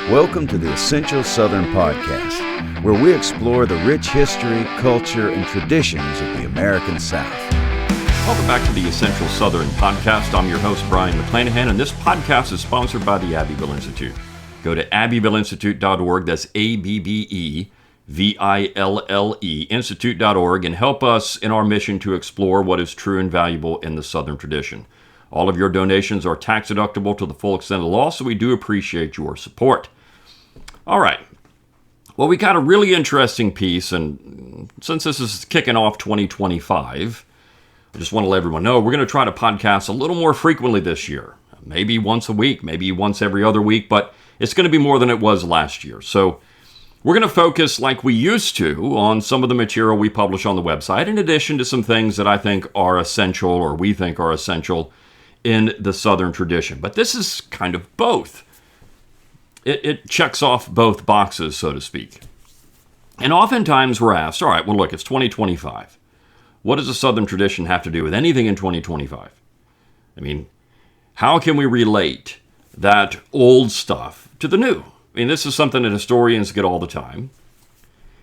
Welcome to the Essential Southern Podcast, where we explore the rich history, culture, and traditions of the American South. Welcome back to the Essential Southern Podcast. I'm your host, Brian McClanahan, and this podcast is sponsored by the Abbeville Institute. Go to abbevilleinstitute.org, that's Abbeville, institute.org, and help us in our mission to explore what is true and valuable in the Southern tradition. All of your donations are tax deductible to the full extent of the law, so we do appreciate your support. All right. Well, we got a really interesting piece, and since this is kicking off 2025, I just want to let everyone know we're going to try to podcast a little more frequently this year. Maybe once a week, maybe once every other week, but it's going to be more than it was last year. So we're going to focus, like we used to, on some of the material we publish on the website, in addition to some things that I think are essential, or we think are essential, in the Southern tradition. But this is kind of both. It checks off both boxes, so to speak. And oftentimes we're asked, all right, well, look, it's 2025. What does the Southern tradition have to do with anything in 2025? I mean, how can we relate that old stuff to the new? I mean, this is something that historians get all the time.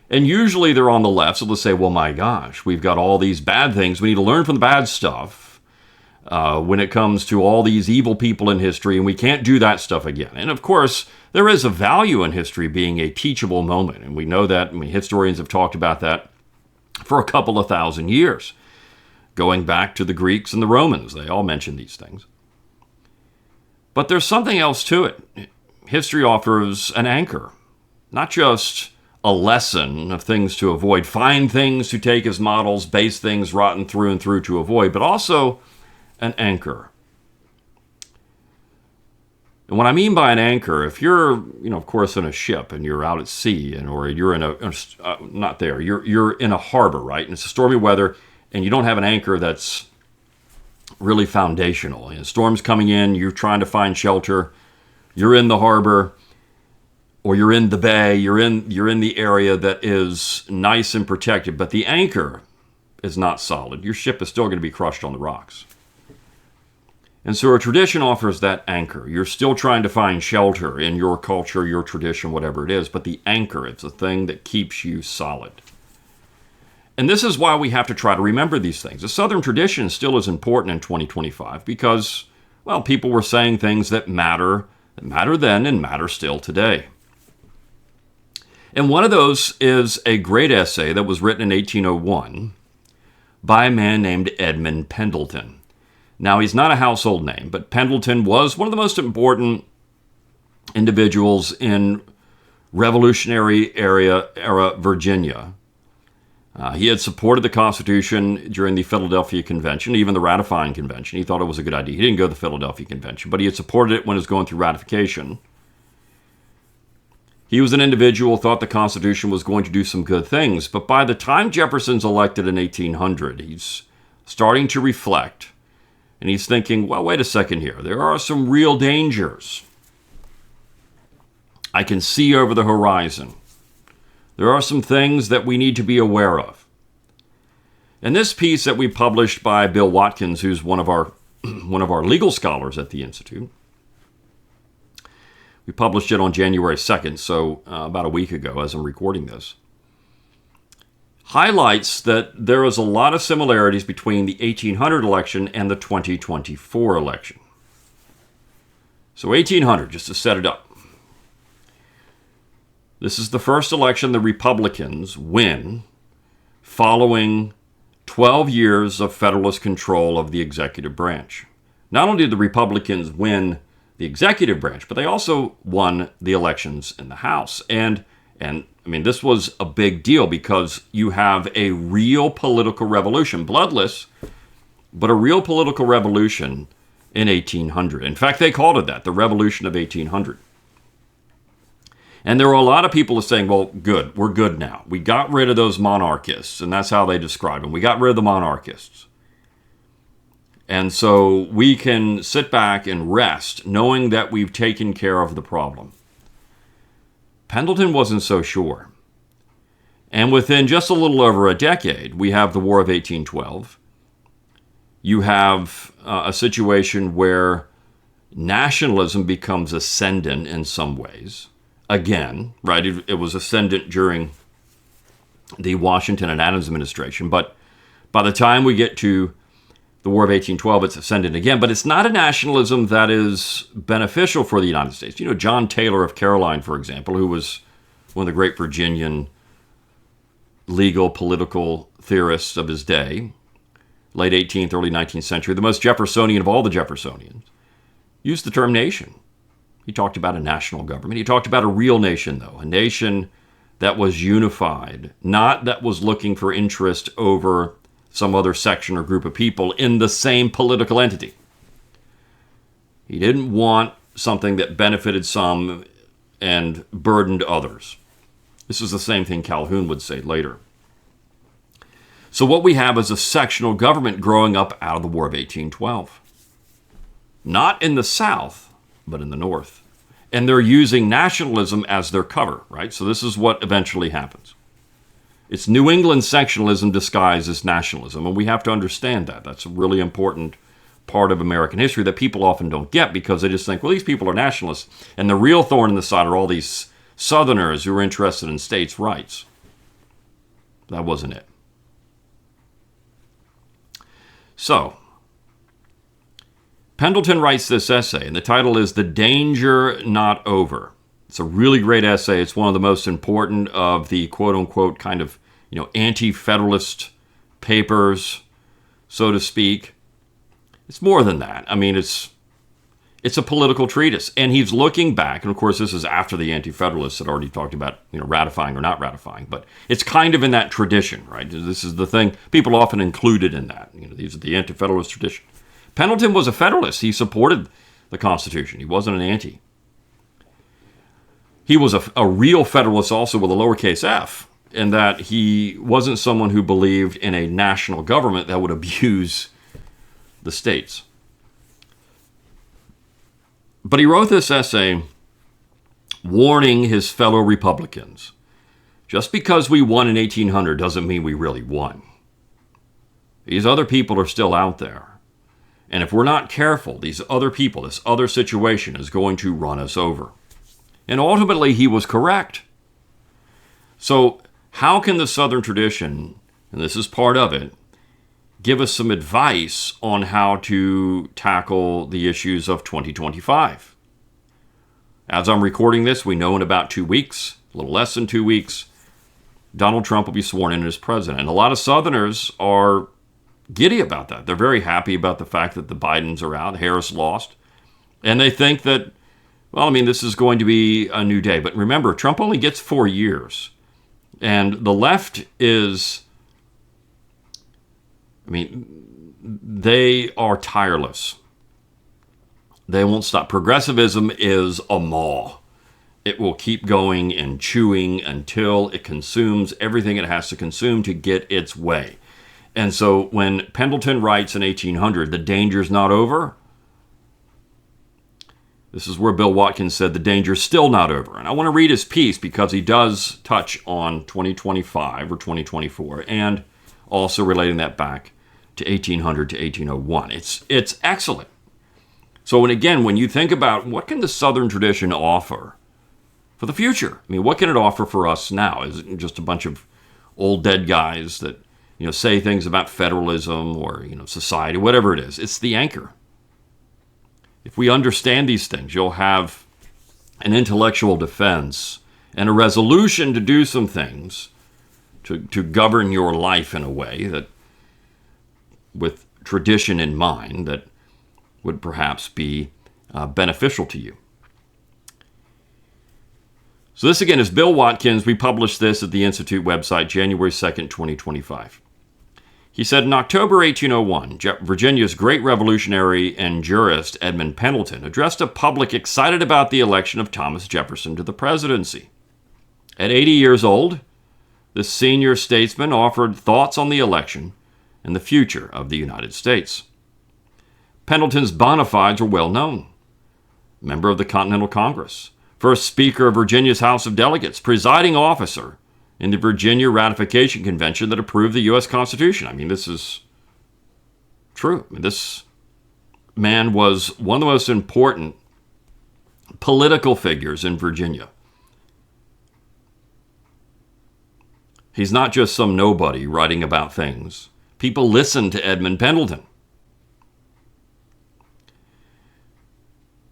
And usually they're on the left, so they'll say, well, my gosh, we've got all these bad things. We need to learn from the bad stuff when it comes to all these evil people in history, and we can't do that stuff again. And of course, there is a value in history being a teachable moment, and we know that. I mean, historians have talked about that for a couple of thousand years, going back to the Greeks and the Romans. They all mention these things. But there's something else to it. History offers an anchor, not just a lesson of things to avoid, find things to take as models, base things rotten through and through to avoid, but also an anchor. And what I mean by an anchor, if you're, of course, in a ship and you're out at sea, or you're in you're in a harbor, right? And it's a stormy weather, and you don't have an anchor that's really foundational. And storm's coming in, you're trying to find shelter, you're in the harbor, or you're in the bay, you're in the area that is nice and protected, but the anchor is not solid. Your ship is still going to be crushed on the rocks. And so a tradition offers that anchor. You're still trying to find shelter in your culture, your tradition, whatever it is, but the anchor, it's the thing that keeps you solid. And this is why we have to try to remember these things. The Southern tradition still is important in 2025 because, well, people were saying things that matter then and matter still today. And one of those is a great essay that was written in 1801 by a man named Edmund Pendleton. Now, he's not a household name, but Pendleton was one of the most important individuals in Revolutionary era Virginia. He had supported the Constitution during the Philadelphia Convention, even the ratifying convention. He thought it was a good idea. He didn't go to the Philadelphia Convention, but he had supported it when it was going through ratification. He was an individual who thought the Constitution was going to do some good things, but by the time Jefferson's elected in 1800, he's starting to reflect. And he's thinking, well, wait a second here. There are some real dangers I can see over the horizon. There are some things that we need to be aware of. And this piece that we published by Bill Watkins, who's one of our legal scholars at the Institute, we published it on January 2nd, so about a week ago as I'm recording this, highlights that there is a lot of similarities between the 1800 election and the 2024 election. So 1800, just to set it up. This is the first election the Republicans win following 12 years of Federalist control of the executive branch. Not only did the Republicans win the executive branch, but they also won the elections in the House. And I mean, this was a big deal because you have a real political revolution, bloodless, but a real political revolution in 1800. In fact, they called it that, the Revolution of 1800. And there were a lot of people saying, well, good, we're good now. We got rid of those monarchists, and that's how they described them. We got rid of the monarchists. And so we can sit back and rest knowing that we've taken care of the problem. Pendleton wasn't so sure. And within just a little over a decade, we have the War of 1812. you have a situation where nationalism becomes ascendant in some ways. Again, right, it was ascendant during the Washington and Adams administration, but by the time we get to the War of 1812, it's ascendant again, but it's not a nationalism that is beneficial for the United States. You know, John Taylor of Caroline, for example, who was one of the great Virginian legal, political theorists of his day, late 18th, early 19th century, the most Jeffersonian of all the Jeffersonians, used the term nation. He talked about a national government. He talked about a real nation, though, a nation that was unified, not that was looking for interest over some other section or group of people in the same political entity. He didn't want something that benefited some and burdened others. This is the same thing Calhoun would say later. So what we have is a sectional government growing up out of the War of 1812. Not in the South, but in the North. And they're using nationalism as their cover, right? So this is what eventually happens. It's New England sectionalism disguised as nationalism, and we have to understand that. That's a really important part of American history that people often don't get because they just think, well, these people are nationalists, and the real thorn in the side are all these Southerners who are interested in states' rights. That wasn't it. So, Pendleton writes this essay, and the title is The Danger Not Over. It's a really great essay. It's one of the most important of the quote-unquote kind of, anti-federalist papers, so to speak. It's more than that. I mean, it's a political treatise. And he's looking back, and of course this is after the anti-federalists had already talked about, ratifying or not ratifying, but it's kind of in that tradition, right? This is the thing. People often include it in that. These are the anti-federalist tradition. Pendleton was a Federalist. He supported the Constitution. He wasn't an anti. He was a real Federalist also with a lowercase f, in that he wasn't someone who believed in a national government that would abuse the states. But he wrote this essay warning his fellow Republicans. Just because we won in 1800 doesn't mean we really won. These other people are still out there. And if we're not careful, these other people, this other situation is going to run us over. And ultimately, he was correct. So how can the Southern tradition, and this is part of it, give us some advice on how to tackle the issues of 2025? As I'm recording this, we know in about 2 weeks, a little less than 2 weeks, Donald Trump will be sworn in as president. And a lot of Southerners are giddy about that. They're very happy about the fact that the Bidens are out, Harris lost. And they think that, this is going to be a new day. But remember, Trump only gets 4 years. And the left is, they are tireless. They won't stop. Progressivism is a maw. It will keep going and chewing until it consumes everything it has to consume to get its way. And so when Pendleton writes in 1800, the danger's not over, this is where Bill Watkins said the danger's still not over. And I want to read his piece because he does touch on 2025 or 2024 and also relating that back to 1800 to 1801. It's excellent. So, and again, when you think about what can the Southern tradition offer for the future? What can it offer for us now? Is it just a bunch of old dead guys that say things about federalism or, society, whatever it is? It's the anchor. If we understand these things, you'll have an intellectual defense and a resolution to do some things to govern your life in a way that, with tradition in mind, that would perhaps be beneficial to you. So this again is Bill Watkins. We published this at the Institute website, January 2nd, 2025. He said, in October 1801, Virginia's great revolutionary and jurist Edmund Pendleton addressed a public excited about the election of Thomas Jefferson to the presidency. At 80 years old, the senior statesman offered thoughts on the election and the future of the United States. Pendleton's bona fides were well known. Member of the Continental Congress, first Speaker of Virginia's House of Delegates, presiding officer in the Virginia Ratification Convention that approved the U.S. Constitution. This is true. I mean, this man was one of the most important political figures in Virginia. He's not just some nobody writing about things. People listened to Edmund Pendleton.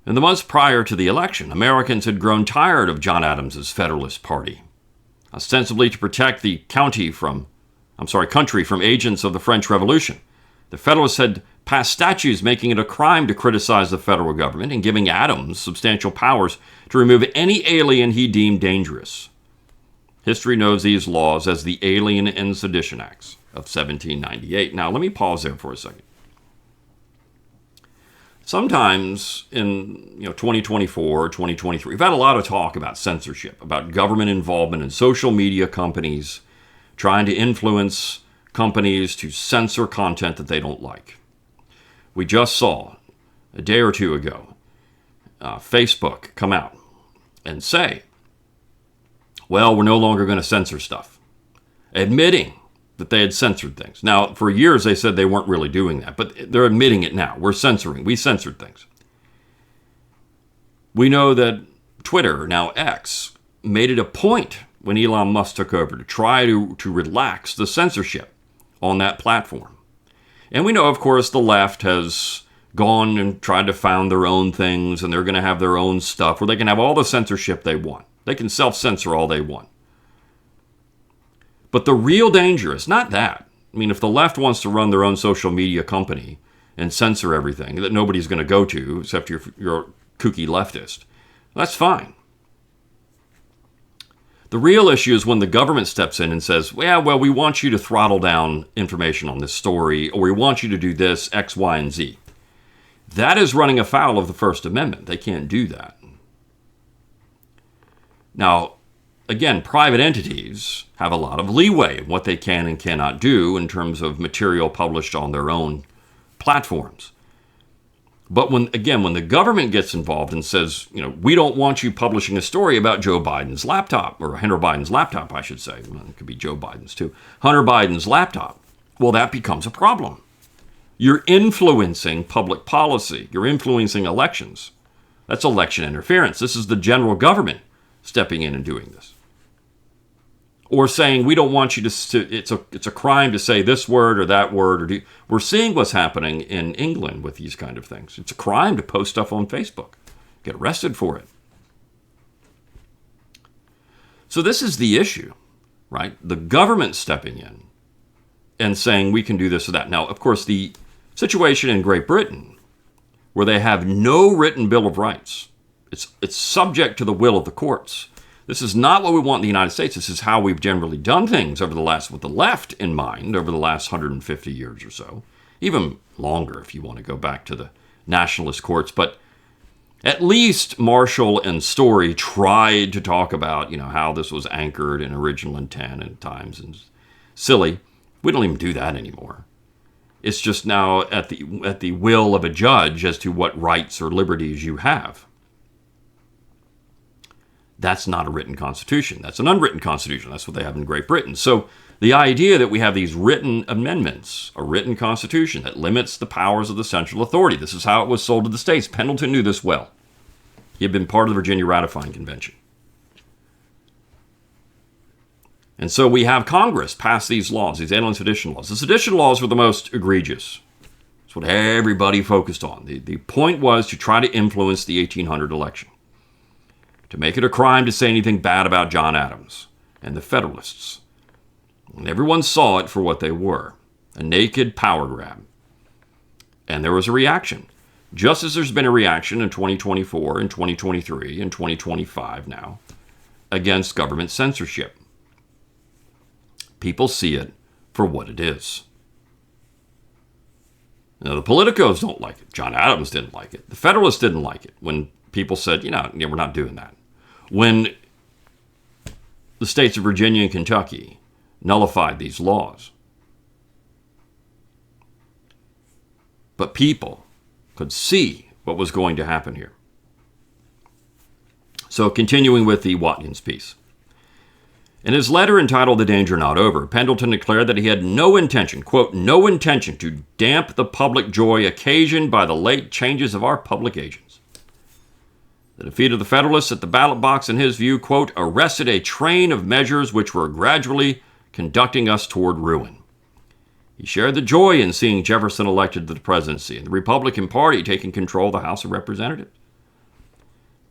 In the months prior to the election, Americans had grown tired of John Adams's Federalist Party, ostensibly to protect the country from agents of the French Revolution. The Federalists had passed statutes making it a crime to criticize the federal government and giving Adams substantial powers to remove any alien he deemed dangerous. History knows these laws as the Alien and Sedition Acts of 1798. Now, let me pause there for a second. Sometimes in 2024, 2023, we've had a lot of talk about censorship, about government involvement in social media companies trying to influence companies to censor content that they don't like. We just saw a day or two ago Facebook come out and say, well, we're no longer going to censor stuff, admitting that they had censored things. Now, for years they said they weren't really doing that, but they're admitting it now. We censored things. We know that Twitter, now X, made it a point when Elon Musk took over to try to relax the censorship on that platform. And we know, of course, the left has gone and tried to found their own things, and they're going to have their own stuff where they can have all the censorship they want. They can self-censor all they want. But the real danger is not that. I mean, if the left wants to run their own social media company and censor everything that nobody's going to go to except you're a kooky leftist, that's fine. The real issue is when the government steps in and says, well, we want you to throttle down information on this story, or we want you to do this, X, Y, and Z. That is running afoul of the First Amendment. They can't do that. Now, again, private entities have a lot of leeway in what they can and cannot do in terms of material published on their own platforms. But when the government gets involved and says, we don't want you publishing a story about Joe Biden's laptop, or Hunter Biden's laptop, I should say. Well, it could be Joe Biden's too. Hunter Biden's laptop. Well, that becomes a problem. You're influencing public policy. You're influencing elections. That's election interference. This is the general government stepping in and doing this. Or saying, we don't want you to it's a crime to say this word or that word. We're seeing what's happening in England with these kind of things. It's a crime to post stuff on Facebook. Get arrested for it. So this is the issue, right? The government stepping in and saying we can do this or that. Now, of course, the situation in Great Britain, where they have no written Bill of Rights, it's subject to the will of the courts. This is not what we want in the United States. This is how we've generally done things with the left in mind, over the last 150 years or so. Even longer if you want to go back to the nationalist courts. But at least Marshall and Story tried to talk about, how this was anchored in original intent at times. And silly. We don't even do that anymore. It's just now at the will of a judge as to what rights or liberties you have. That's not a written constitution. That's an unwritten constitution. That's what they have in Great Britain. So the idea that we have these written amendments, a written constitution that limits the powers of the central authority. This is how it was sold to the states. Pendleton knew this well. He had been part of the Virginia Ratifying Convention. And so we have Congress pass these laws, these alien sedition laws. The sedition laws were the most egregious. That's what everybody focused on. The point was to try to influence the 1800 election, to make it a crime to say anything bad about John Adams and the Federalists. And everyone saw it for what they were, a naked power grab. And there was a reaction, just as there's been a reaction in 2024 and 2023 and 2025 now against government censorship. People see it for what it is. Now, the politicos don't like it. John Adams didn't like it. The Federalists didn't like it when people said, we're not doing that. When the states of Virginia and Kentucky nullified these laws. But people could see what was going to happen here. So continuing with the Watkins piece. In his letter entitled The Danger Not Over, Pendleton declared that he had no intention, quote, no intention to damp the public joy occasioned by the late changes of our public agents. The defeat of the Federalists at the ballot box, in his view, quote, arrested a train of measures which were gradually conducting us toward ruin. He shared the joy in seeing Jefferson elected to the presidency and the Republican Party taking control of the House of Representatives.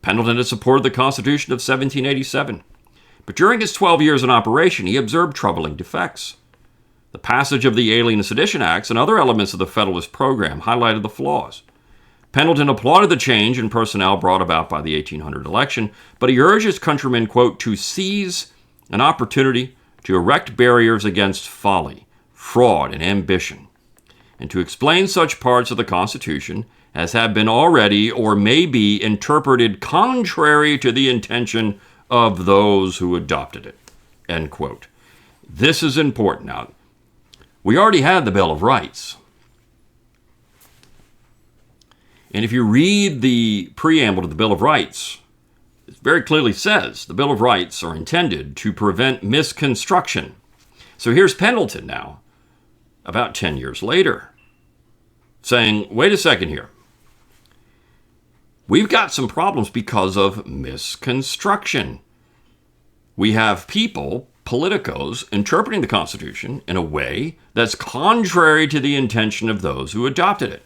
Pendleton had supported the Constitution of 1787. But during his 12 years in operation, he observed troubling defects. The passage of the Alien and Sedition Acts and other elements of the Federalist program highlighted the flaws. Pendleton applauded the change in personnel brought about by the 1800 election, but he urged his countrymen, quote, to seize an opportunity to erect barriers against folly, fraud, and ambition, and to explain such parts of the Constitution as have been already or may be interpreted contrary to the intention of those who adopted it, end quote. This is important. Now, we already had the Bill of Rights. And if you read the preamble to the Bill of Rights, it very clearly says the Bill of Rights are intended to prevent misconstruction. So here's Pendleton now, about 10 years later, saying, wait a second here. We've got some problems because of misconstruction. We have people, politicos, interpreting the Constitution in a way that's contrary to the intention of those who adopted it.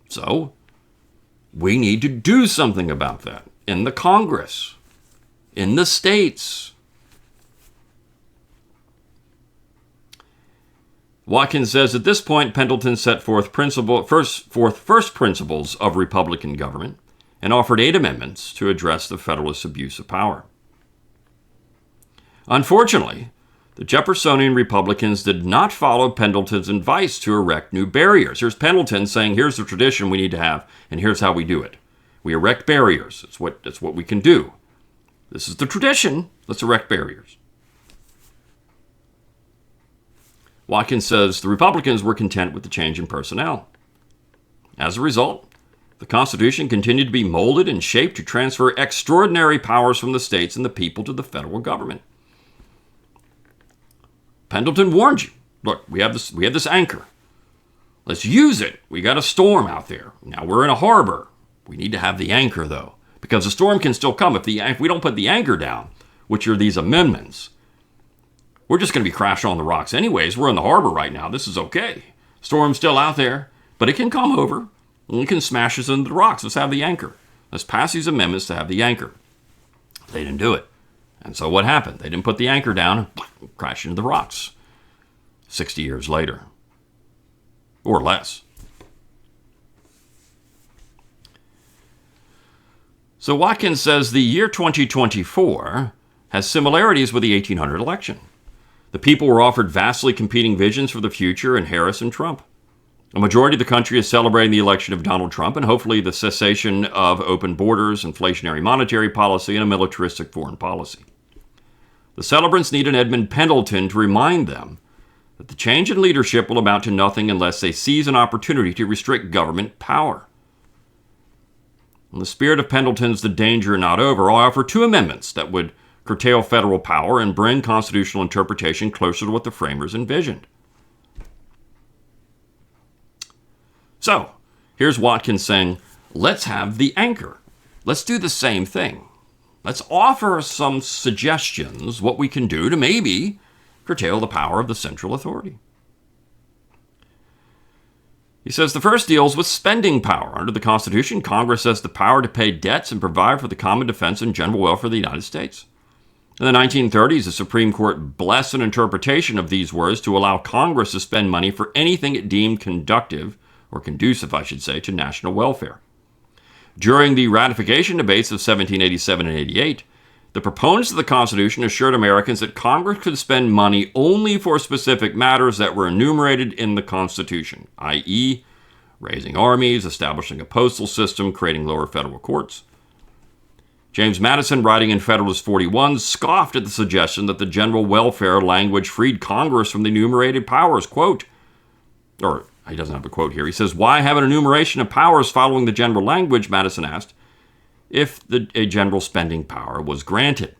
So, we need to do something about that in the Congress, in the states. Watkins says at this point, Pendleton set forth first principles of Republican government and offered 8 amendments to address the Federalist abuse of power. Unfortunately, the Jeffersonian Republicans did not follow Pendleton's advice to erect new barriers. Here's Pendleton saying, here's the tradition we need to have, and here's how we do it. We erect barriers. That's what we can do. This is the tradition. Let's erect barriers. Watkins says the Republicans were content with the change in personnel. As a result, the Constitution continued to be molded and shaped to transfer extraordinary powers from the states and the people to the federal government. Pendleton warned you, look, we have this anchor. Let's use it. We got a storm out there. Now we're in a harbor. We need to have the anchor, though, because the storm can still come. If we don't put the anchor down, which are these amendments, we're just going to be crashing on the rocks anyways. We're in the harbor right now. This is okay. Storm's still out there, but it can come over and it can smash us into the rocks. Let's have the anchor. Let's pass these amendments to have the anchor. They didn't do it. And so what happened? They didn't put the anchor down and crash into the rocks 60 years later, or less. So Watkins says the year 2024 has similarities with the 1800 election. The people were offered vastly competing visions for the future in Harris and Trump. A majority of the country is celebrating the election of Donald Trump and hopefully the cessation of open borders, inflationary monetary policy, and a militaristic foreign policy. The celebrants need an Edmund Pendleton to remind them that the change in leadership will amount to nothing unless they seize an opportunity to restrict government power. In the spirit of Pendleton's The Danger Not Over, I'll offer 2 amendments that would curtail federal power and bring constitutional interpretation closer to what the framers envisioned. So, here's Watkins saying, let's have the anchor. Let's do the same thing. Let's offer some suggestions what we can do to maybe curtail the power of the central authority. He says the first deals with spending power. Under the Constitution, Congress has the power to pay debts and provide for the common defense and general welfare of the United States. In the 1930s, the Supreme Court blessed an interpretation of these words to allow Congress to spend money for anything it deemed conducive, to national welfare. During the ratification debates of 1787 and 88, the proponents of the Constitution assured Americans that Congress could spend money only for specific matters that were enumerated in the Constitution, i.e., raising armies, establishing a postal system, creating lower federal courts. James Madison, writing in Federalist 41, scoffed at the suggestion that the general welfare language freed Congress from the enumerated powers. Quote, or he doesn't have a quote here. He says, why have an enumeration of powers following the general language, Madison asked, if a general spending power was granted.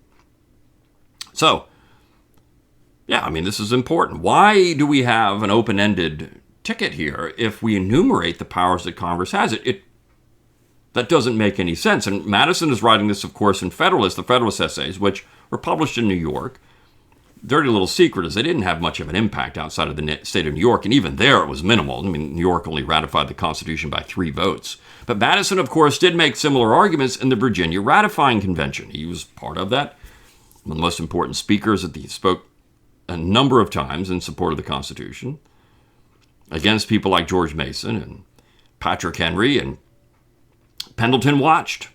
So, yeah, I mean, this is important. Why do we have an open-ended ticket here if we enumerate the powers that Congress has? That doesn't make any sense. And Madison is writing this, of course, in the Federalist Essays, which were published in New York. Dirty little secret is they didn't have much of an impact outside of the state of New York, and even there it was minimal. I mean, New York only ratified the Constitution by 3 votes. But Madison, of course, did make similar arguments in the Virginia Ratifying Convention. He was part of that. One of the most important speakers that he spoke a number of times in support of the Constitution against people like George Mason and Patrick Henry, and Pendleton watched.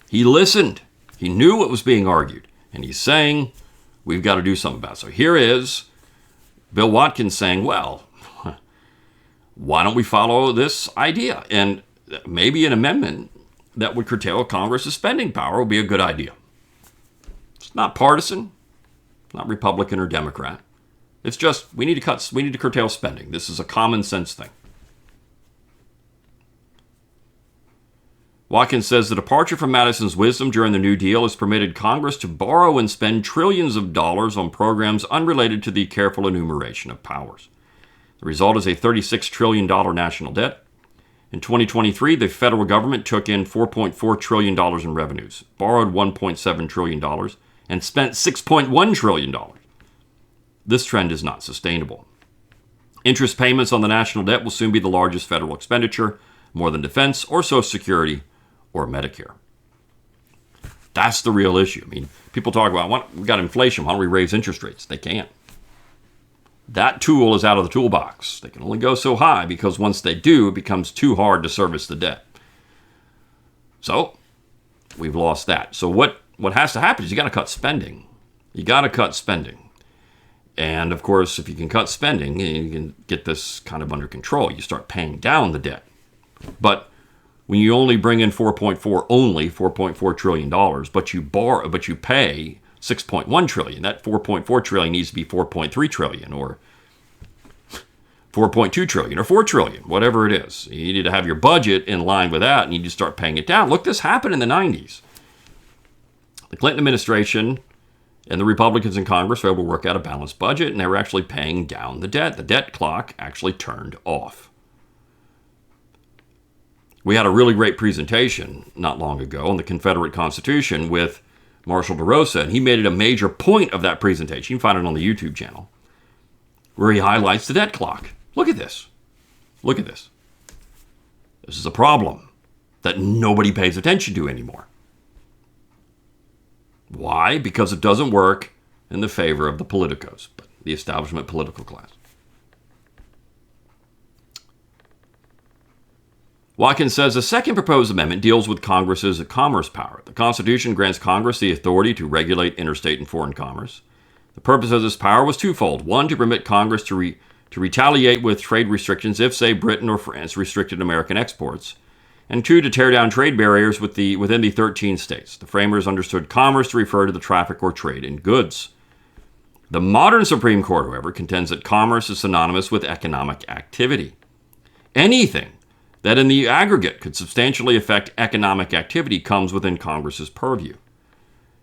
He listened. He knew what was being argued, and he's saying, we've got to do something about it. So here is Bill Watkins saying, well, why don't we follow this idea? And maybe an amendment that would curtail Congress's spending power would be a good idea. It's not partisan, not Republican or Democrat. It's just we need to curtail spending. This is a common sense thing. Watkins says the departure from Madison's wisdom during the New Deal has permitted Congress to borrow and spend trillions of dollars on programs unrelated to the careful enumeration of powers. The result is a $36 trillion national debt. In 2023, the federal government took in $4.4 trillion in revenues, borrowed $1.7 trillion, and spent $6.1 trillion. This trend is not sustainable. Interest payments on the national debt will soon be the largest federal expenditure, more than defense or Social Security or Medicare. That's the real issue. I mean, people talk about, we've got inflation, why don't we raise interest rates? They can't. That tool is out of the toolbox. They can only go so high because once they do, it becomes too hard to service the debt. So, we've lost that. So what has to happen is you got to cut spending. You got to cut spending. And of course, if you can cut spending, you can get this kind of under control. You start paying down the debt. But when you only bring in $4.4 trillion, but you pay $6.1 trillion, that $4.4 trillion needs to be $4.3 trillion or $4.2 trillion or $4 trillion, whatever it is. You need to have your budget in line with that, and you need to start paying it down. Look, this happened in the 90s. The Clinton administration and the Republicans in Congress were able to work out a balanced budget, and they were actually paying down the debt. The debt clock actually turned off. We had a really great presentation not long ago on the Confederate Constitution with Marshall DeRosa, and he made it a major point of that presentation. You can find it on the YouTube channel, where he highlights the debt clock. Look at this. Look at this. This is a problem that nobody pays attention to anymore. Why? Because it doesn't work in the favor of the politicos, the establishment political class. Watkins says the second proposed amendment deals with Congress's commerce power. The Constitution grants Congress the authority to regulate interstate and foreign commerce. The purpose of this power was twofold. One, to permit Congress to retaliate with trade restrictions if, say, Britain or France restricted American exports. And two, to tear down trade barriers within the 13 states. The framers understood commerce to refer to the traffic or trade in goods. The modern Supreme Court, however, contends that commerce is synonymous with economic activity. Anything that in the aggregate could substantially affect economic activity comes within Congress's purview.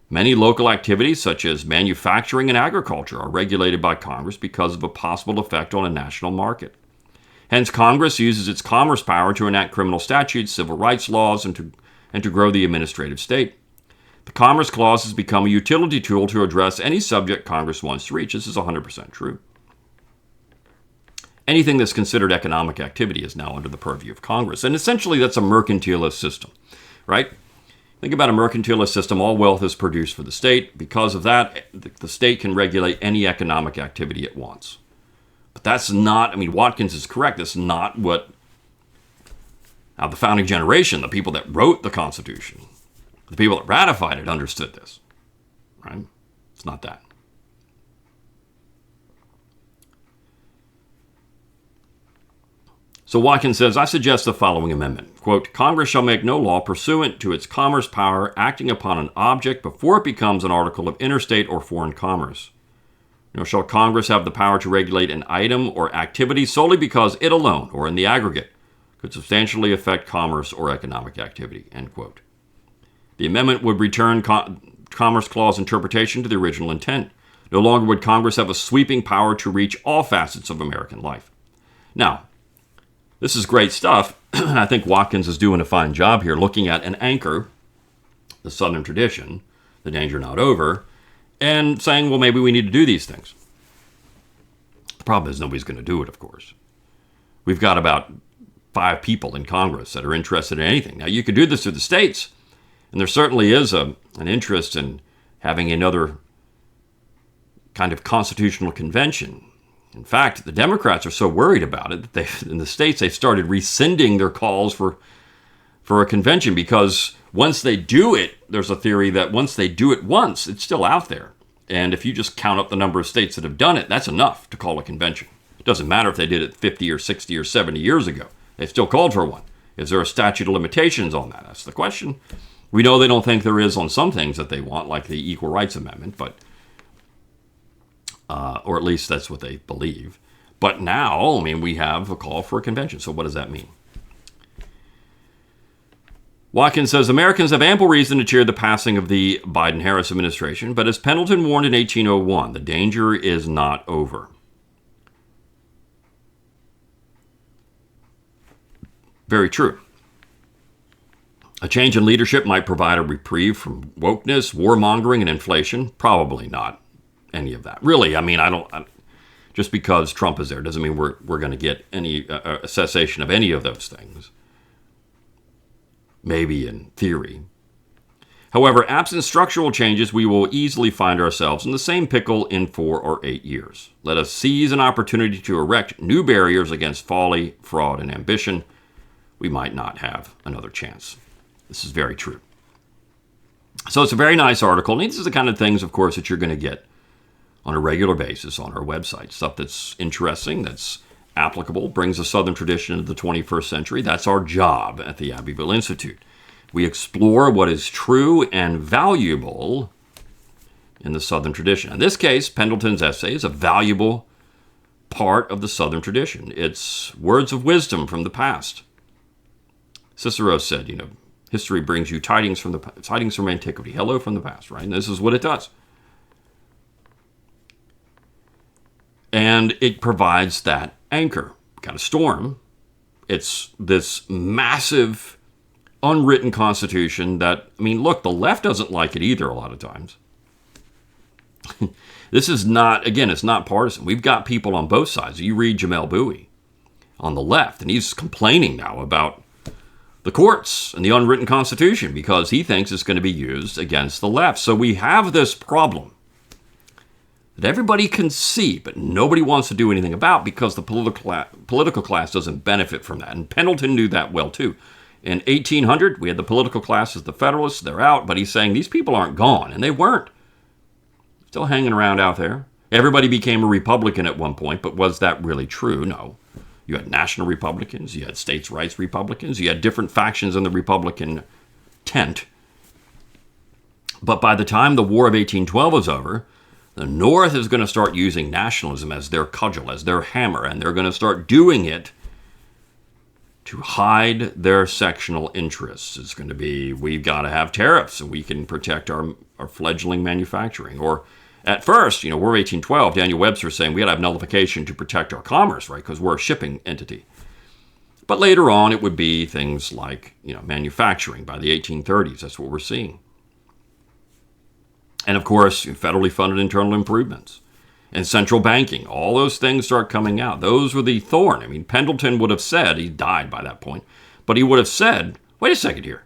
Many local activities, such as manufacturing and agriculture, are regulated by Congress because of a possible effect on a national market. Hence, Congress uses its commerce power to enact criminal statutes, civil rights laws, and to grow the administrative state. The Commerce Clause has become a utility tool to address any subject Congress wants to reach. This is 100% true. Anything that's considered economic activity is now under the purview of Congress. And essentially, that's a mercantilist system, right? Think about a mercantilist system. All wealth is produced for the state. Because of that, the state can regulate any economic activity it wants. But that's not, Watkins is correct. That's not what the founding generation, the people that wrote the Constitution, the people that ratified it understood this, right? It's not that. So Watkins says, I suggest the following amendment. Quote, Congress shall make no law pursuant to its commerce power acting upon an object before it becomes an article of interstate or foreign commerce. Nor shall Congress have the power to regulate an item or activity solely because it alone, or in the aggregate, could substantially affect commerce or economic activity, end quote. The amendment would return Commerce Clause interpretation to the original intent. No longer would Congress have a sweeping power to reach all facets of American life. Now, this is great stuff. I think Watkins is doing a fine job here looking at an anchor, the Southern tradition, the danger not over, and saying, well, maybe we need to do these things. The problem is nobody's going to do it, of course. We've got about 5 people in Congress that are interested in anything. Now, you could do this through the states, and there certainly is an interest in having another kind of constitutional convention. In fact, the Democrats are so worried about it that in the states they've started rescinding their calls for a convention, because once they do it, there's a theory that once they do it once, it's still out there. And if you just count up the number of states that have done it, that's enough to call a convention. It doesn't matter if they did it 50 or 60 or 70 years ago. They still called for one. Is there a statute of limitations on that? That's the question. We know they don't think there is on some things that they want, like the Equal Rights Amendment, but or at least that's what they believe. But now, I mean, we have a call for a convention. So what does that mean? Watkins says, Americans have ample reason to cheer the passing of the Biden-Harris administration, but as Pendleton warned in 1801, the danger is not over. Very true. A change in leadership might provide a reprieve from wokeness, warmongering, and inflation. Probably not any of that. Really, I mean, just because Trump is there doesn't mean we're going to get any a cessation of any of those things. Maybe in theory. However, absent structural changes, we will easily find ourselves in the same pickle in 4 or 8 years. Let us seize an opportunity to erect new barriers against folly, fraud, and ambition. We might not have another chance. This is very true. So it's a very nice article. And these are the kind of things, of course, that you're going to get on a regular basis on our website. Stuff that's interesting, that's applicable, brings a Southern tradition into the 21st century. That's our job at the Abbeville Institute. We explore what is true and valuable in the Southern tradition. In this case, Pendleton's essay is a valuable part of the Southern tradition. It's words of wisdom from the past. Cicero said, history brings you tidings from antiquity. Hello from the past, right? And this is what it does. And it provides that anchor. Got a storm. It's this massive, unwritten constitution that, look, the left doesn't like it either a lot of times. This is not, again, it's not partisan. We've got people on both sides. You read Jamel Bowie on the left, and he's complaining now about the courts and the unwritten constitution because he thinks it's going to be used against the left. So we have this problem that everybody can see, but nobody wants to do anything about because the political class doesn't benefit from that. And Pendleton knew that well, too. In 1800, we had the political class as the Federalists. They're out, but he's saying these people aren't gone, and they weren't. Still hanging around out there. Everybody became a Republican at one point, but was that really true? No. You had national Republicans, you had states' rights Republicans, you had different factions in the Republican tent. But by the time the War of 1812 was over, the North is going to start using nationalism as their cudgel, as their hammer, and they're going to start doing it to hide their sectional interests. It's going to be, we've got to have tariffs so we can protect our fledgling manufacturing. Or at first, War of 1812, Daniel Webster saying we had to have nullification to protect our commerce, right, because we're a shipping entity. But later on, it would be things like, manufacturing by the 1830s. That's what we're seeing. And of course, federally funded internal improvements and central banking. All those things start coming out. Those were the thorn. Pendleton would have said, he died by that point, but he would have said, wait a second here.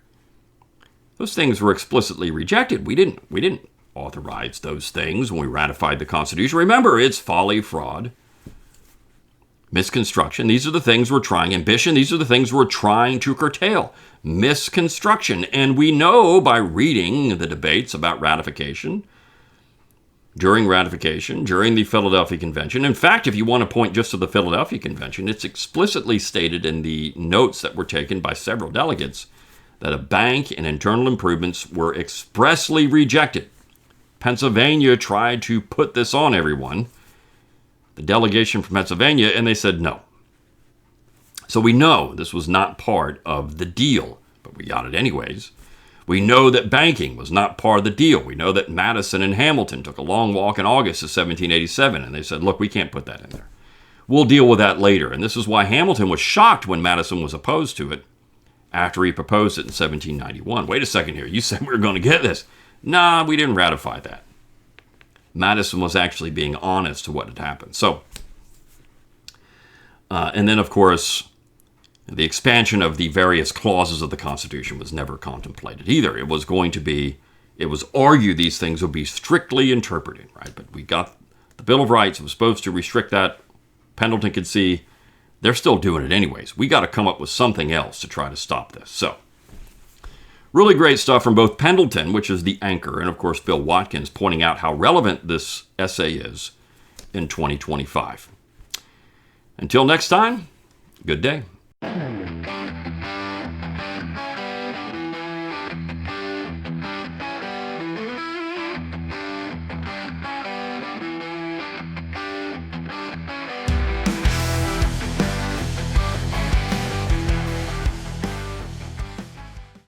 Those things were explicitly rejected. We didn't authorize those things when we ratified the Constitution. Remember, it's folly, fraud, misconstruction. These are the things we're trying. Ambition. These are the things we're trying to curtail. Misconstruction. And we know by reading the debates about ratification, during the Philadelphia Convention. In fact, if you want to point just to the Philadelphia Convention, it's explicitly stated in the notes that were taken by several delegates that a bank and internal improvements were expressly rejected. Pennsylvania tried to put this on everyone, the delegation from Pennsylvania, and they said no. So we know this was not part of the deal, but we got it anyways. We know that banking was not part of the deal. We know that Madison and Hamilton took a long walk in August of 1787, and they said, look, we can't put that in there. We'll deal with that later. And this is why Hamilton was shocked when Madison was opposed to it after he proposed it in 1791. Wait a second here. You said we were going to get this. Nah, we didn't ratify that. Madison was actually being honest to what had happened. So, and then, of course, the expansion of the various clauses of the Constitution was never contemplated either. It was argued these things would be strictly interpreted, right? But we got the Bill of Rights. It was supposed to restrict that. Pendleton could see they're still doing it anyways. We got to come up with something else to try to stop this. So, really great stuff from both Pendleton, which is the anchor, and of course Bill Watkins, pointing out how relevant this essay is in 2025. Until next time, good day.